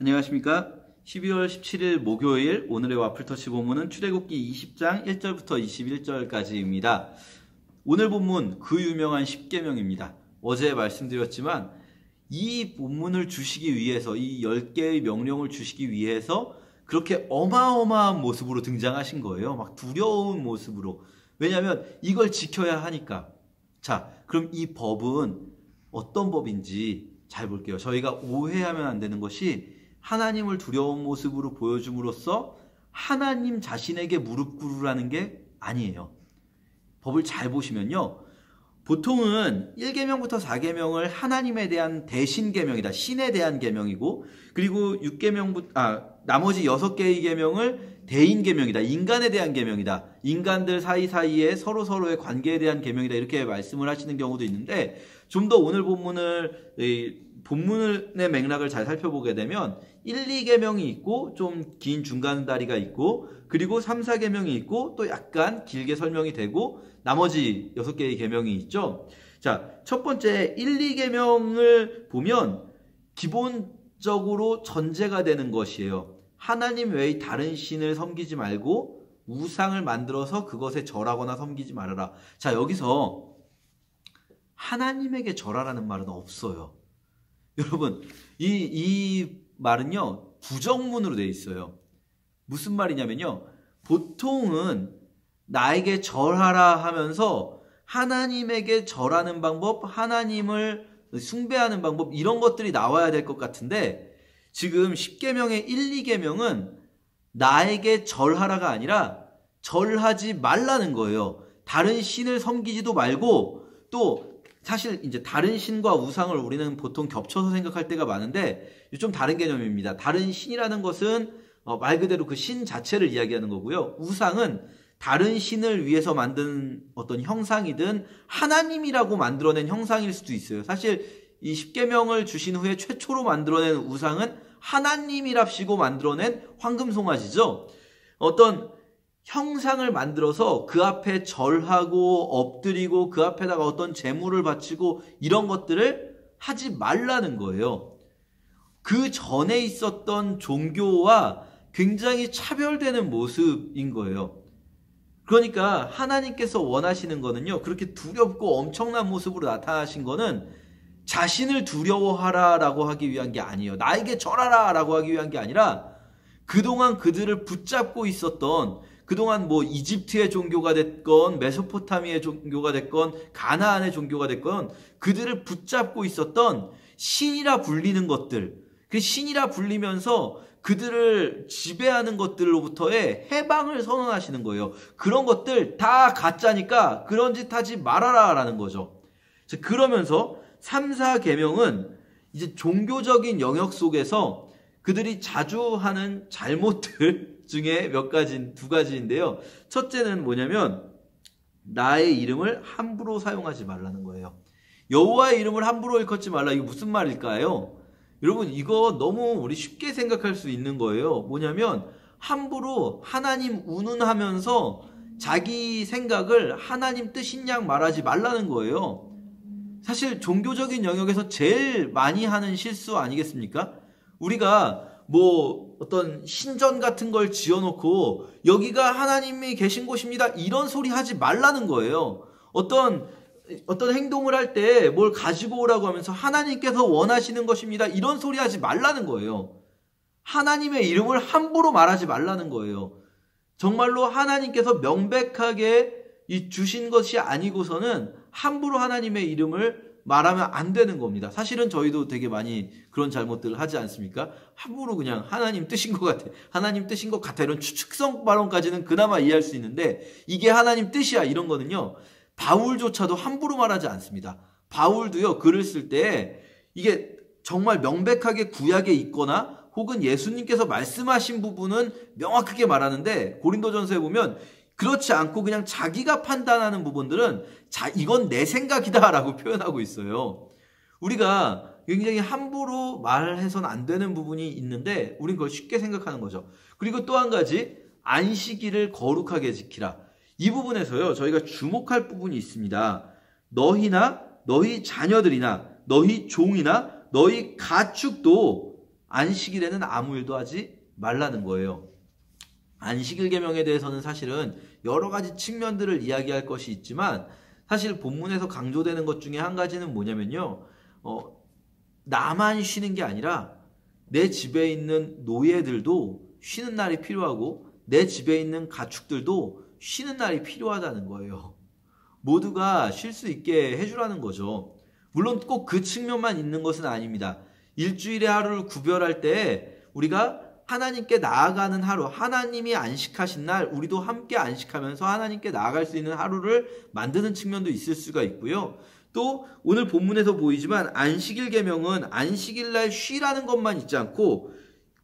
안녕하십니까. 12월 17일 목요일 오늘의 와플터치 본문은 출애굽기 20장 1절부터 21절까지입니다. 오늘 본문 그 유명한 10계명입니다. 어제 말씀드렸지만 이 본문을 주시기 위해서, 이 10개의 명령을 주시기 위해서 그렇게 어마어마한 모습으로 등장하신 거예요. 막 두려운 모습으로. 왜냐하면 이걸 지켜야 하니까. 자, 그럼 이 법은 어떤 법인지 잘 볼게요. 저희가 오해하면 안 되는 것이 하나님을 두려운 모습으로 보여줌으로써 하나님 자신에게 무릎 꿇으라는 게 아니에요. 법을 잘 보시면요. 보통은 1계명부터 4계명을 하나님에 대한 대신 계명이다. 신에 대한 계명이고, 그리고 나머지 6개의 계명을 대인 계명이다. 인간에 대한 계명이다. 인간들 사이사이에 서로서로의 관계에 대한 계명이다. 이렇게 말씀을 하시는 경우도 있는데, 좀 더 오늘 본문의 맥락을 잘 살펴보게 되면 1, 2계명이 있고 좀 긴 중간 다리가 있고, 그리고 3, 4계명이 있고 또 약간 길게 설명이 되고 나머지 6개의 계명이 있죠. 자, 첫 번째 1, 2계명을 보면 기본적으로 전제가 되는 것이에요. 하나님 외의 다른 신을 섬기지 말고 우상을 만들어서 그것에 절하거나 섬기지 말아라. 자, 여기서 하나님에게 절하라는 말은 없어요. 여러분, 이 말은요, 부정문으로 되어 있어요. 무슨 말이냐면요, 보통은 나에게 절하라 하면서 하나님에게 절하는 방법, 하나님을 숭배하는 방법, 이런 것들이 나와야 될 것 같은데, 지금 10계명의 1, 2계명은 나에게 절하라가 아니라 절하지 말라는 거예요. 다른 신을 섬기지도 말고, 또 사실 이제 다른 신과 우상을 우리는 보통 겹쳐서 생각할 때가 많은데 좀 다른 개념입니다. 다른 신이라는 것은 말 그대로 그 신 자체를 이야기하는 거고요. 우상은 다른 신을 위해서 만든 어떤 형상이든 하나님이라고 만들어낸 형상일 수도 있어요. 사실 이 10계명을 주신 후에 최초로 만들어낸 우상은 하나님이랍시고 만들어낸 황금송아지죠. 어떤 형상을 만들어서 그 앞에 절하고 엎드리고 그 앞에다가 어떤 제물을 바치고 이런 것들을 하지 말라는 거예요. 그 전에 있었던 종교와 굉장히 차별되는 모습인 거예요. 그러니까 하나님께서 원하시는 거는요, 그렇게 두렵고 엄청난 모습으로 나타나신 거는 자신을 두려워하라라고 하기 위한 게 아니에요. 나에게 절하라라고 하기 위한 게 아니라 그동안 그들을 붙잡고 있었던, 그동안 뭐 이집트의 종교가 됐건 메소포타미아의 종교가 됐건 가나안의 종교가 됐건 그들을 붙잡고 있었던 신이라 불리는 것들, 그 신이라 불리면서 그들을 지배하는 것들로부터의 해방을 선언하시는 거예요. 그런 것들 다 가짜니까 그런 짓 하지 말아라 라는 거죠. 그러면서 3, 4계명은 이제 종교적인 영역 속에서 그들이 자주 하는 잘못들 중에 두 가지인데요. 첫째는 뭐냐면 나의 이름을 함부로 사용하지 말라는 거예요. 여호와의 이름을 함부로 일컫지 말라. 이게 무슨 말일까요? 여러분, 이거 너무 우리 쉽게 생각할 수 있는 거예요. 뭐냐면 함부로 하나님 운운하면서 자기 생각을 하나님 뜻인 양 말하지 말라는 거예요. 사실 종교적인 영역에서 제일 많이 하는 실수 아니겠습니까? 우리가 뭐 어떤 신전 같은 걸 지어놓고 여기가 하나님이 계신 곳입니다, 이런 소리 하지 말라는 거예요. 어떤 행동을 할 때 뭘 가지고 오라고 하면서 하나님께서 원하시는 것입니다, 이런 소리 하지 말라는 거예요. 하나님의 이름을 함부로 말하지 말라는 거예요. 정말로 하나님께서 명백하게 주신 것이 아니고서는 함부로 하나님의 이름을 말하면 안 되는 겁니다. 사실은 저희도 되게 많이 그런 잘못들을 하지 않습니까? 함부로 그냥 하나님 뜻인 것 같아, 하나님 뜻인 것 같아, 이런 추측성 발언까지는 그나마 이해할 수 있는데 이게 하나님 뜻이야, 이런 거는요, 바울조차도 함부로 말하지 않습니다. 바울도요, 글을 쓸 때 이게 정말 명백하게 구약에 있거나 혹은 예수님께서 말씀하신 부분은 명확하게 말하는데, 고린도전서에 보면 그렇지 않고 그냥 자기가 판단하는 부분들은 이건 내 생각이다 라고 표현하고 있어요. 우리가 굉장히 함부로 말해서는 안 되는 부분이 있는데 우린 그걸 쉽게 생각하는 거죠. 그리고 또 한 가지, 안식일을 거룩하게 지키라. 이 부분에서요, 저희가 주목할 부분이 있습니다. 너희나 너희 자녀들이나 너희 종이나 너희 가축도 안식일에는 아무 일도 하지 말라는 거예요. 안식일 계명에 대해서는 사실은 여러 가지 측면들을 이야기할 것이 있지만 사실 본문에서 강조되는 것 중에 한 가지는 뭐냐면요. 나만 쉬는 게 아니라 내 집에 있는 노예들도 쉬는 날이 필요하고 내 집에 있는 가축들도 쉬는 날이 필요하다는 거예요. 모두가 쉴 수 있게 해주라는 거죠. 물론 꼭 그 측면만 있는 것은 아닙니다. 일주일의 하루를 구별할 때 우리가 하나님께 나아가는 하루, 하나님이 안식하신 날 우리도 함께 안식하면서 하나님께 나아갈 수 있는 하루를 만드는 측면도 있을 수가 있고요. 또 오늘 본문에서 보이지만 안식일 계명은 안식일 날 쉬라는 것만 있지 않고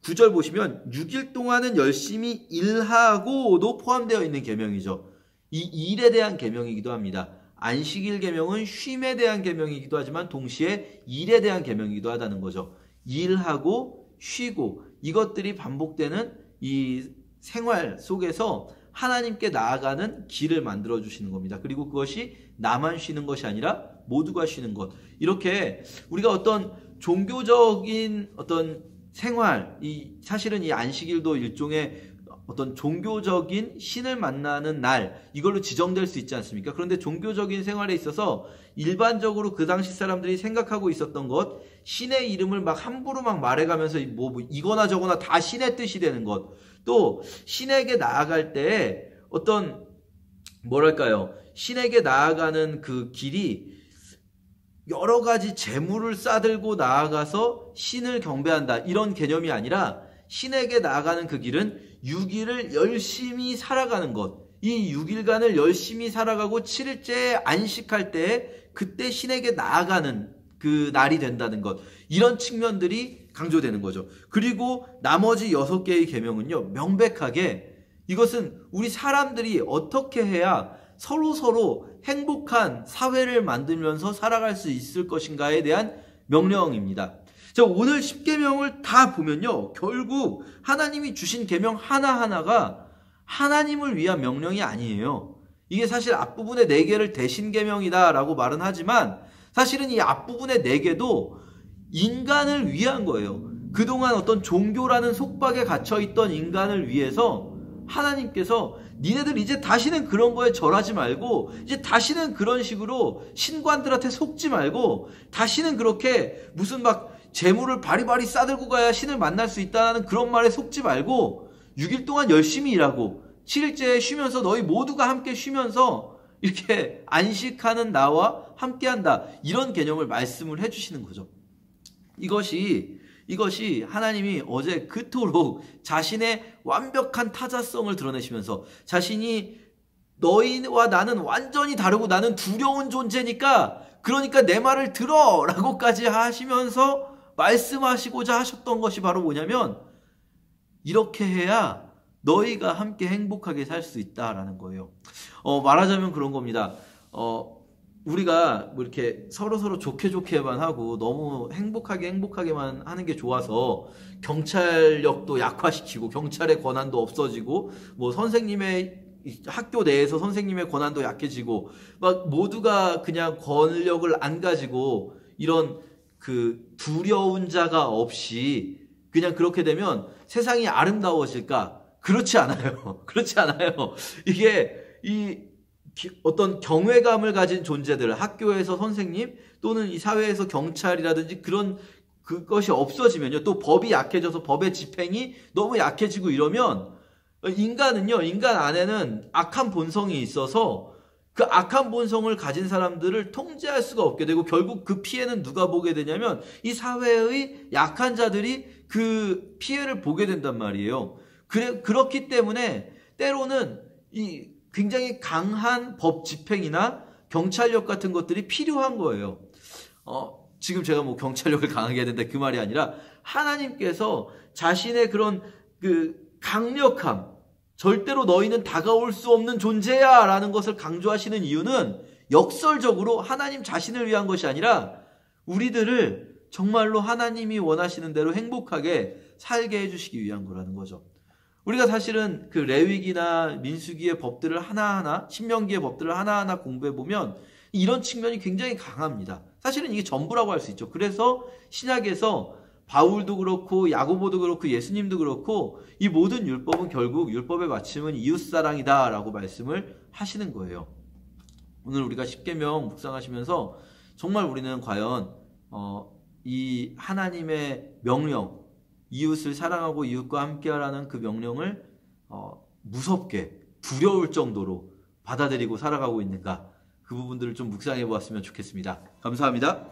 9절 보시면 6일 동안은 열심히 일하고도 포함되어 있는 계명이죠. 이 일에 대한 계명이기도 합니다. 안식일 계명은 쉼에 대한 계명이기도 하지만 동시에 일에 대한 계명이기도 하다는 거죠. 일하고 쉬고 이것들이 반복되는 이 생활 속에서 하나님께 나아가는 길을 만들어 주시는 겁니다. 그리고 그것이 나만 쉬는 것이 아니라 모두가 쉬는 것. 이렇게 우리가 어떤 종교적인 어떤 생활, 사실은 이 안식일도 일종의 어떤 종교적인 신을 만나는 날, 이걸로 지정될 수 있지 않습니까? 그런데 종교적인 생활에 있어서 일반적으로 그 당시 사람들이 생각하고 있었던 것, 신의 이름을 막 함부로 막 말해가면서 뭐 이거나 저거나 다 신의 뜻이 되는 것, 또 신에게 나아갈 때 어떤 뭐랄까요? 신에게 나아가는 그 길이 여러 가지 재물을 싸들고 나아가서 신을 경배한다 이런 개념이 아니라 신에게 나아가는 그 길은 6일을 열심히 살아가는 것, 이 6일간을 열심히 살아가고 7일째에 안식할 때 그때 신에게 나아가는 그 날이 된다는 것, 이런 측면들이 강조되는 거죠. 그리고 나머지 6개의 계명은요, 명백하게 이것은 우리 사람들이 어떻게 해야 서로 행복한 사회를 만들면서 살아갈 수 있을 것인가에 대한 명령입니다. 자, 오늘 10계명을 다 보면요, 결국 하나님이 주신 계명 하나하나가 하나님을 위한 명령이 아니에요. 이게 사실 앞부분의 4개를 대신 계명이다 라고 말은 하지만 사실은 이 앞부분의 4개도 인간을 위한 거예요. 그동안 어떤 종교라는 속박에 갇혀있던 인간을 위해서 하나님께서 니네들 이제 다시는 그런 거에 절하지 말고 이제 다시는 그런 식으로 신관들한테 속지 말고 다시는 그렇게 무슨 막 재물을 바리바리 싸들고 가야 신을 만날 수 있다는 그런 말에 속지 말고 6일 동안 열심히 일하고 7일째에 쉬면서 너희 모두가 함께 쉬면서 이렇게 안식하는 나와 함께한다, 이런 개념을 말씀을 해주시는 거죠. 이것이 하나님이 어제 그토록 자신의 완벽한 타자성을 드러내시면서 자신이 너희와 나는 완전히 다르고 나는 두려운 존재니까 그러니까 내 말을 들어 라고까지 하시면서 말씀하시고자 하셨던 것이 바로 뭐냐면 이렇게 해야 너희가 함께 행복하게 살 수 있다라는 거예요. 말하자면 그런 겁니다. 우리가 뭐 이렇게 서로 좋게만 하고 너무 행복하게만 하는 게 좋아서 경찰력도 약화시키고 경찰의 권한도 없어지고 뭐 선생님의 학교 내에서 선생님의 권한도 약해지고 막 모두가 그냥 권력을 안 가지고 이런 그 두려운 자가 없이 그냥 그렇게 되면 세상이 아름다워질까? 그렇지 않아요. 그렇지 않아요. 이게 어떤 경외감을 가진 존재들, 학교에서 선생님 또는 이 사회에서 경찰이라든지 그것이 없어지면요, 또 법이 약해져서 법의 집행이 너무 약해지고 이러면 인간 안에는 악한 본성이 있어서 그 악한 본성을 가진 사람들을 통제할 수가 없게 되고 결국 그 피해는 누가 보게 되냐면 이 사회의 약한 자들이 그 피해를 보게 된단 말이에요. 그렇기 때문에 때로는 이 굉장히 강한 법 집행이나 경찰력 같은 것들이 필요한 거예요. 지금 제가 뭐 경찰력을 강하게 해야 된다 그 말이 아니라 하나님께서 자신의 그런 그 강력함, 절대로 너희는 다가올 수 없는 존재야 라는 것을 강조하시는 이유는 역설적으로 하나님 자신을 위한 것이 아니라 우리들을 정말로 하나님이 원하시는 대로 행복하게 살게 해주시기 위한 거라는 거죠. 우리가 사실은 그 레위기나 민수기의 법들을 하나하나, 신명기의 법들을 하나하나 공부해보면 이런 측면이 굉장히 강합니다. 사실은 이게 전부라고 할 수 있죠. 그래서 신약에서 바울도 그렇고 야고보도 그렇고 예수님도 그렇고 이 모든 율법은 결국 율법의 마침은 이웃사랑이다 라고 말씀을 하시는 거예요. 오늘 우리가 십계명 묵상하시면서 정말 우리는 과연 이 하나님의 명령, 이웃을 사랑하고 이웃과 함께하라는 그 명령을 무섭게 두려울 정도로 받아들이고 살아가고 있는가, 그 부분들을 좀 묵상해 보았으면 좋겠습니다. 감사합니다.